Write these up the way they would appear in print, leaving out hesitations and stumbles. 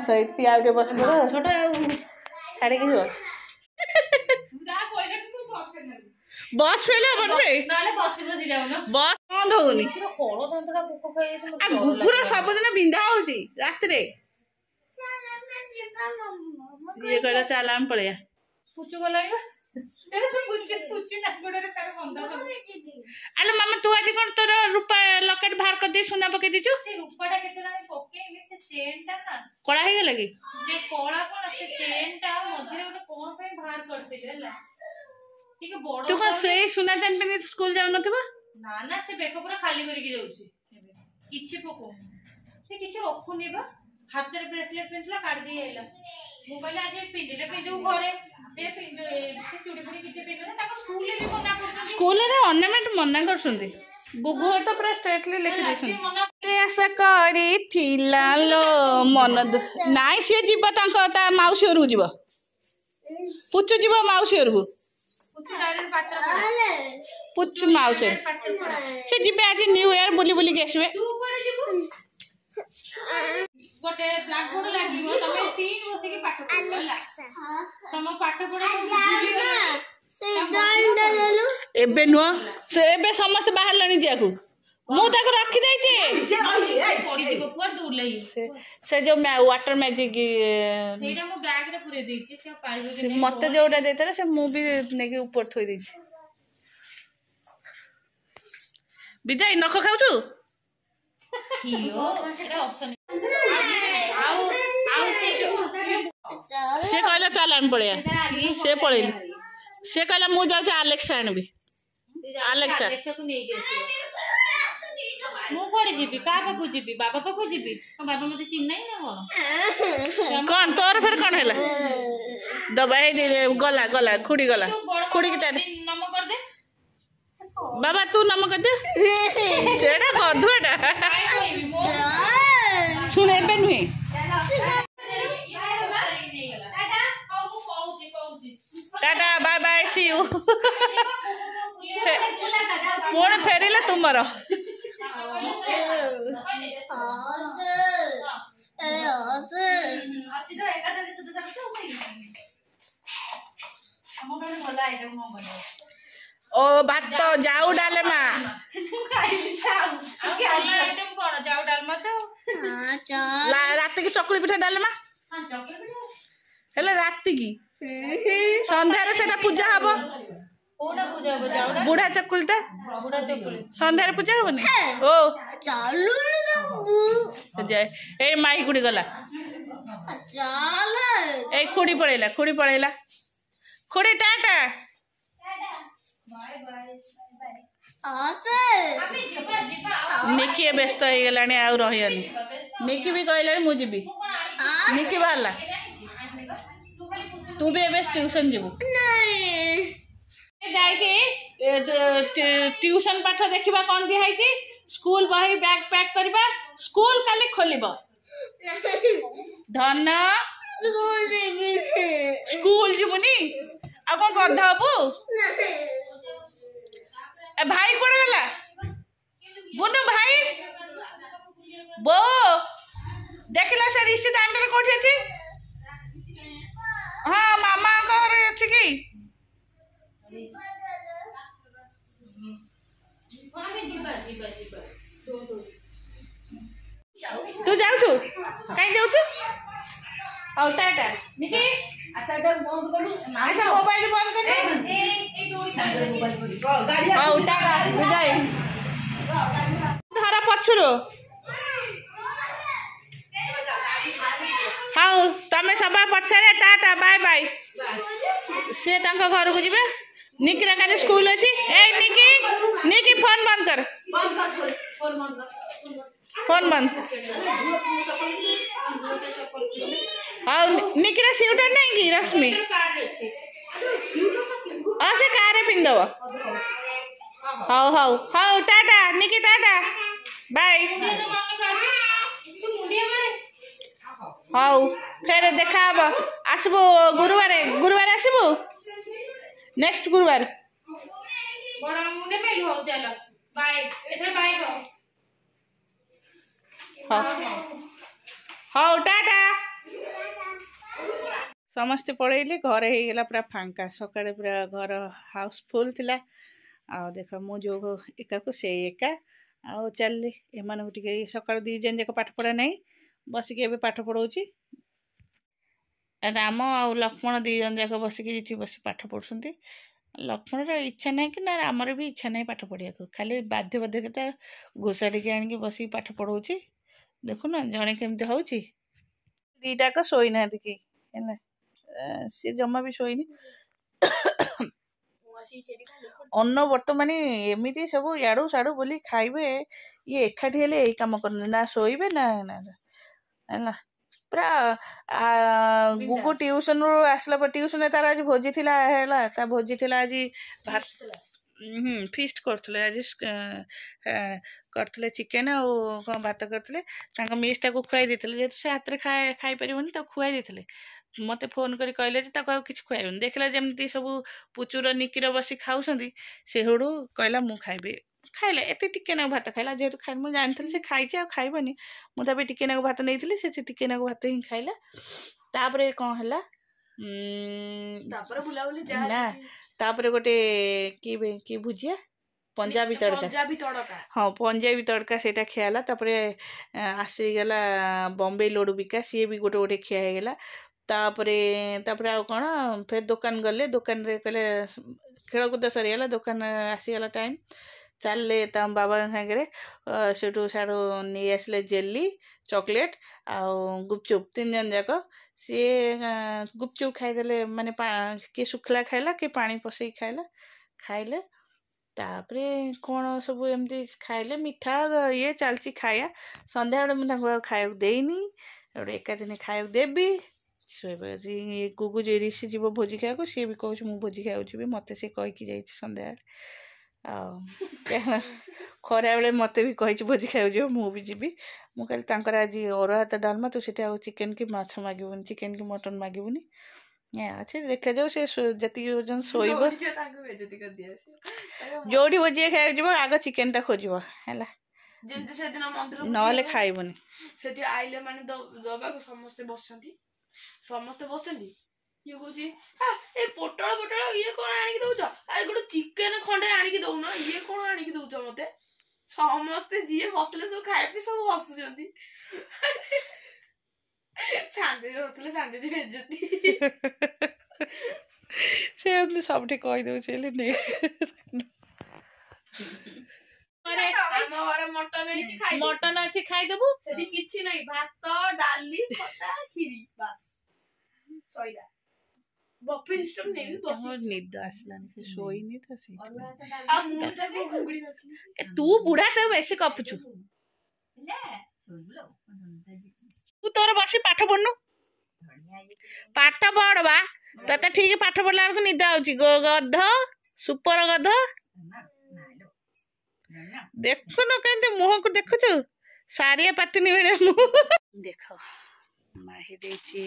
सही आउटे बस पड़ो छोटा छाड़ी की जो बस फेल हबन रे नाले बस बसी जाऊ ना बस बंद होउनी कोरो दंतरा पोको खाइ आ गुगुरा सब दिन बिंधा होती रात रे ये कहला चल हम पड़िया पुचु गला तेरे तो पुचु ना गोडे रे तार बंदा अरे मामा तू आज कोन तोर रूपा लकेट बाहर कर दे सोना पके दिछु से रूपाटा केतला पके इने से चेन टा ना कोड़ा हे गेला की जे कोड़ा कोन से चेन टा मझरे ओटे कोन पे बाहर करते गेला ठीक है बड़ तू कोन से सोना चेन पे स्कूल जाउ नथबा ना ना से बेको पूरा खाली करी के जाउची किछि पको से किछि रखुनी बा हाथ रे ब्रेसलेट पिनला काट दी आइला मु कहला आज पिंदे घरे स्कूल रे ऑर्नामेंट मना करछंदी गुगु तो पूरा स्ट्रेटली लिखि देछन ते आशा करी थिला लो मन नाइ से जीव तांको ता माउसी ओरु जीव पुच्चू जीव माउसी ओरु पुच्चू डायरेक्ट पात्र पुच्चू माउसी से जीवे आज न्यू ईयर बुली बुली के आसबे तू कोन जीव गोटे ब्लैक बोर्ड लागिवो तमे तीन बसे के पाठ पढला तम पाठ पढा भूली गला से डंडा लेलु एबे नो से एबे समस्त बाहर लनी जियाकू मु ताको रखी दै छी से पड़ी जीव पुआ दूर लई से जो वाटर मैजिक सेटा मो बैग रे पुरे दै छी से पाइबो के मते जोटा देतले से मु भी ने के ऊपर थोई दै छी विजय नख खाउछु हियो एरा ऑप्शन से कहला चल आन पड़े से पड़े से कहला मु जाऊ आलेक्सा आनबी आलेक्सा को नहीं गेसी मु पड़ी जीबी का पाखु जीबी बाबा पाखु जीबी बाबा मते चिन्ह ना कोन तोर फिर कोन हैला दबाई गला गला खुड़ी के टाटे नम कर दे बाबा तू नम कर दे सेडा गधुएटा सुन एबे नुहे tata bye bye see you पुणी फेरिले तुमर ओ भात जाऊ डालेमा जाऊ डालमा तो रात की चकुली पिठा डालेमा हेले रात की संध्यारे सेटा पूजा हबो कोना पूजा हबो जाऊ बुढ़ा चकुलटा संध्यारे पूजा हबो नि ओ चालू न जाय ए माई कुड़ी गला चल ए खुड़ी पड़ेला खुड़ी टाटा बाय बाय निकी व्यस्त हो गलानी आ रहियनी निकी भी कहलानी मु जीबी निकी बाहरला तू भी एबे ट्यूशन जीबू ट्यूशन पाठ देखिबा कोन दिया है स्कूल बही बैग पैक करबा स्कूल काली खोलिबो धन स्कूल जीबुनी आ कोन गधा हबू भाई कोन गला बुनु भाई बो देखला से ऋषि दांडर कोठी अछि हाँ मामा घर अछि की तू जाऊ छु काई जाऊ छु औ टाटा निकी अच्छा बंद करू अच्छा मोबाइल बंद कर गाड़ी औ टाटा विजय धारा पछरो हाँ तमें सब पछरे टाटा बाय बाय से तांका घर को जीवे निकी रा काले स्कूल अछि ए निकी फोन बंद कर फोन बंद हाँ निकी रा सिउटा नहीं की रश्मि आ से कार पिंदव हाउ हाउ हाउ टाटा निकी टाटा बाय हाउ फेर देखा आसबो गुरुवार आसबो नेक्स्ट गुरुवार बड़ा मुने मेल हो चलो बाय एथर बाय हो हाउ टाटा ସମସ୍ତେ ପଳେଇଲେ ଘରେ ହେଇଗଲା ପୁରା ଫାଙ୍କା ସକାଳେ ପୁରା ଘର ହାଉସଫୁଲ୍ ଥିଲା ଆଉ ଦେଖ ମୁଁ ଯେଉଁ ଏକାକୁ ସେଇ ଏକା ଆଉ ଚାଲିଲି ଏମାନଙ୍କୁ ଟିକେ ସକାଳୁ 2 ଜଣ ଯାକ ପାଠ ପଢ଼ା ନାହିଁ ବସିକି ଏବେ ପାଠ ପଢ଼ଉଛି ରାମ ଆଉ ଲକ୍ଷ୍ମଣ 2 ଜଣ ଯାକ ବସିକି ଏଠି ବସି ପାଠ ପଢ଼ୁଛନ୍ତି ଲକ୍ଷ୍ମଣର ଇଚ୍ଛା ନାହିଁ କି ନା ଆମର ବି ଇଚ୍ଛା ନାହିଁ ପାଠ ପଢ଼ିବାକୁ ଖାଲି ବାଧ୍ୟବାଧକତା ଘୋଷା ଟିକେ ଆଣିକି ବସିକି ପାଠ ପଢ଼ଉଛି ଦେଖୁନ ଜଣେ କେମିତି ହେଉଛି 2ଟାକ ଶୋଇନାହାନ୍ତି କି ହେଲା ସିଏ ଜମା ବି ଶୋଇନି ଅନବର୍ତ୍ତ ମାନେ ଏମିତି ସବୁ ଇଆଡ଼ୁ ସାଡ଼ୁ ବୋଲି ଖାଇବେ ଇଏ ଏକାଠି ହେଲେ ଏଇ କାମ କରନ୍ତି ନା ଶୋଇବେ ନା ନା ହେଲା ପୁରା ଗୁଗୁ ଟ୍ୟୁସନରୁ ଆସିଲା ପରେ ଟ୍ୟୁସନରେ ତାର ଆଜି ଭୋଜି ଥିଲା ହେଲା ତା ଭୋଜି ଥିଲା ଆଜି ଫିଷ୍ଟ କରୁଥିଲେ ଆଜି କରିଥିଲେ ଚିକେନ ଆଉ କ'ଣ ଭାତ କରିଥିଲେ ତାଙ୍କ ମିସ୍ଟାକୁ ଖୁଆଇ ଦେଇଥିଲେ ଯେହେତୁ ସେ ହାତରେ ଖାଇପାରିବନି ତାକୁ ଖୁଆଇ ଦେଇଥିଲେ ମୋତେ ଫୋନ୍ କରି କହିଲେ ଯେ ତାକୁ ଆଉ କିଛି ଖୁଆଇବନି ଦେଖିଲା ଯେମିତି ସବୁ ପୁଚୁର ନିକିର ବସି ଖାଉଛନ୍ତି ସେଠୁ କହିଲା ମୁଁ ଖାଇବି ଖାଇଲା ଏତେ ଟିକେ ନାକୁ ଭାତ ଖାଇଲା ଯେହେତୁ ଖାଇ ମୁଁ ଜାଣିଥିଲି ସେ ଖାଇଛି ଆଉ ଖାଇବନି ମୁଁ ତା ପାଇଁ ଟିକେ ନାକୁ ଭାତ ନେଇଥିଲି ସେ ଟିକେ ନାକୁ ଭାତ ହିଁ ଖାଇଲା ତାପରେ କ'ଣ ହେଲା ନା ତାପରେ ଗୋଟେ କି ଭୁଜିଆ ପଞ୍ଜାବୀ ତଡ଼କା ହଁ ପଞ୍ଜାବୀ ତଡ଼କା ସେଇଟା ଖିଆ ହେଲା ତାପରେ ଆସିଗଲା ବମ୍ବେ ଲଡ଼ୁ ବିକା ସିଏ ବି ଗୋଟେ ଗୋଟେ ଖିଆ ହେଇଗଲା ତାପରେ ଆଉ କ'ଣ ଫେର ଦୋକାନ ଗଲେ ଦୋକାନରେ କହିଲେ ଖେଳକୁଦ ସରିଗଲା ଦୋକାନ ଆସିଗଲା ଟାଇମ୍ ଚାଲିଲେ ତା ବାବାଙ୍କ ସାଙ୍ଗରେ ସେଠୁ ସାଡ଼ୁ ନେଇ ଆସିଲେ ଜେଲି ଚକୋଲେଟ୍ ଆଉ ଗୁପଚୁପ୍ 3 ଜଣ ଯାକ ସିଏ ଗୁପଚୁପ୍ ଖାଇଦେଲେ ମାନେ କିଏ ଶୁଖିଲା ଖାଇଲା କିଏ ପାଣି ପଶେଇକି ଖାଇଲେ ତାପରେ କ'ଣ ସବୁ ଏମିତି ଖାଇଲେ ମିଠା ଇଏ ଚାଲିଛି ଖାଇବା ସନ୍ଧ୍ୟାବେଳେ ମୁଁ ତାଙ୍କୁ ଆଉ ଖାଇବାକୁ ଦେଇନି ଗୋଟେ ଏକାଦିନ ଖାଇବାକୁ ଦେବି ଗୁଗୁ ଯେ ରିସି ଯିବ ଭୋଜି ଖାଇବାକୁ ସିଏ ବି କହୁଛି ମୁଁ ଭୋଜି ଖାଇବାକୁ ଯିବି ମୋତେ ସେ କହିକି ଯାଇଛି ସନ୍ଧ୍ୟାବେଳେ ଆଉ ଖରାବେଳେ ମୋତେ ବି କହିଛି ଭୋଜି ଖାଇବାକୁ ଯିବ ମୁଁ ବି ଯିବି ମୁଁ କହିଲି ତାଙ୍କର ଆଜି ଅରୁଆ ଭାତ ଡାଲମା ତୁ ସେଠି ଆଉ ଚିକେନ୍ କି ମାଛ ମାଗିବୁନି ଚିକେନ୍ କି ମଟନ୍ ମାଗିବୁନି ଅଛି ଦେଖାଯାଉ ସେ ଯେତିକି ଓଜନ ଶୋଇବ ଯୋଉଠି ଭୋଜି ଖାଇବାକୁ ଯିବ ଆଗ ଚିକେନ୍ଟା ଖୋଜିବ ହେଲା ଯେମିତି ସେଦିନ ମନ୍ଦିର ନହେଲେ ଖାଇବନି ସେଠି ଆଇଲେ ମାନେ ଦବାକୁ ସମସ୍ତେ ବସନ୍ତି ଇଏ କହୁଛି ଏ ପୋଟଳ ଇଏ କ'ଣ ଆଣିକି ଦଉଛ ଆରେ ଗୋଟେ ଚିକେନ ଖଣ୍ଡେ ଆଣିକି ଦଉନ ଇଏ କ'ଣ ଆଣିକି ଦଉଛ ମତେ ସମସ୍ତେ ଯିଏ ବସିଲେ ସବୁ ଖାଇବା ବି ସବୁ ହସୁଛନ୍ତି ସାଞ୍ଜୟ ବସିଲେ ସାଞ୍ଜୟ ଭେଜନ୍ତି ସେ ଏମିତି ସବୁଠି କହିଦଉଛି ହେଲେ ମଟନ ଅଛି ଖାଇଦବୁ ସେଠି କିଛି ନାହିଁ ଭାତ ଡାଲି ଖଟା କ୍ଷୀରି ବାସ୍ ସଇଲା ବଫେ ସିଷ୍ଟମ ନେବି ନିଦ ଆସିଲାନି ସେ ଶୋଇନି ତ ତୁ ବୁଢା ତ ବେଶୀ କପୁଛୁ ତୁ ତୋର ବସି ପାଠ ପଢୁନୁ ପାଠ ପଢ ବା ତତେ ଠିକ ପାଠ ପଢିଲା ବେଳକୁ ନିଦ ଆଉଛି ଗଧ ସୁପର ଗଧ ଦେଖୁନୁ କେମିତି ମୁହଁକୁ ଦେଖୁଛୁ ସାରିଆ ପାତିନି ଭଳିଆ ମୁହଁ ଦେଖ ମାହି ଦେଇଛି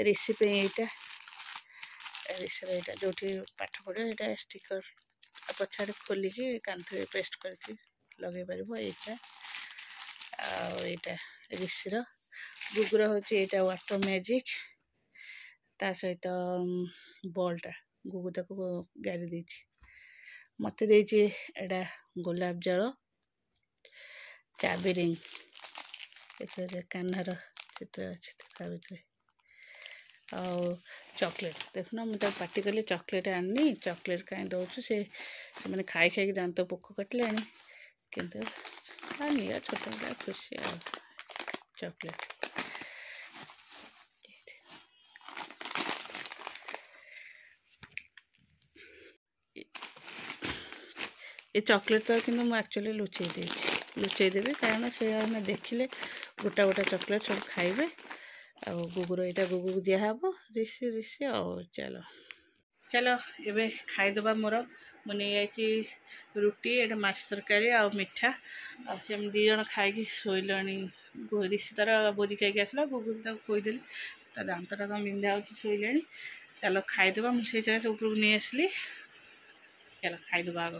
ରିସି ପାଇଁ ଏଇଟା ଯୋଉଠି ପାଠ ପଢ଼ିବ ଏଇଟା ଷ୍ଟିକର ପଛଆଡ଼େ ଖୋଲିକି କାନ୍ଥରେ ପେଷ୍ଟ କରିକି ଲଗେଇ ପାରିବ ଏଇଟା ଆଉ ଏଇଟା ରିସିର ଗୁଗୁର ହେଉଛି ଏଇଟା ୱାଟର ମ୍ୟାଜିକ୍ ତା ସହିତ ବଲ୍ଟା ଗୁଗୁ ତାକୁ ଗାରି ଦେଇଛି ମୋତେ ଦେଇଛି ଏଇଟା ଗୋଲାପ ଜଳ ଚାବି ରିଙ୍ଗ ଏଥିରେ କାହ୍ନାର ଚିତ୍ର ଅଛି ତା ଭିତରେ ଆଉ ଚକୋଲେଟ୍ ଦେଖୁନ ମୁଁ ତାକୁ ପାଟି କଲି ଚକୋଲେଟ୍ ଆଣିନି ଚକୋଲେଟ୍ କାହିଁ ଦେଉଛୁ ସେମାନେ ଖାଇକି ଦାନ୍ତ ପୋକ କାଟିଲେଣି କିନ୍ତୁ ନିଅ ଛୋଟ ପିଲା ଖୁସି ଆଉ ଚକୋଲେଟ୍ ଏ ଚକୋଲେଟ୍ ତ କିନ୍ତୁ ମୁଁ ଆକ୍ଚୁଆଲି ଲୁଚେଇ ଦେବି କାରଣ ସେ ଦେଖିଲେ ଗୋଟା ଗୋଟା ଚକୋଲେଟ୍ ସବୁ ଖାଇବେ ଆଉ ଗୁଗୁର ଏଇଟା ଗୁଗୁକୁ ଦିଆହେବ ରିସି ଆଉ ଚାଲ ଏବେ ଖାଇଦେବା ମୋର ମୁଁ ନେଇଯାଇଛି ରୁଟି ଏଇଟା ମାଛ ତରକାରୀ ଆଉ ମିଠା ଆଉ ସେମିତି 2 ଜଣ ଖାଇକି ଶୋଇଲେଣି ରିସି ତାର ଭୋଜି ଖାଇକି ଆସିଲା ଗୁଗୁ ତାକୁ ଖୋଇଦେଲି ତା ଦାନ୍ତଟା କ'ଣ ବିନ୍ଧା ହେଉଛି ଶୋଇଲେଣି ଚାଲ ଖାଇଦେବା ମୁଁ ସେଇ ଜାଗା ଉପରକୁ ନେଇ ଆସିଲି ଚାଲ ଖାଇଦେବା ଆଗ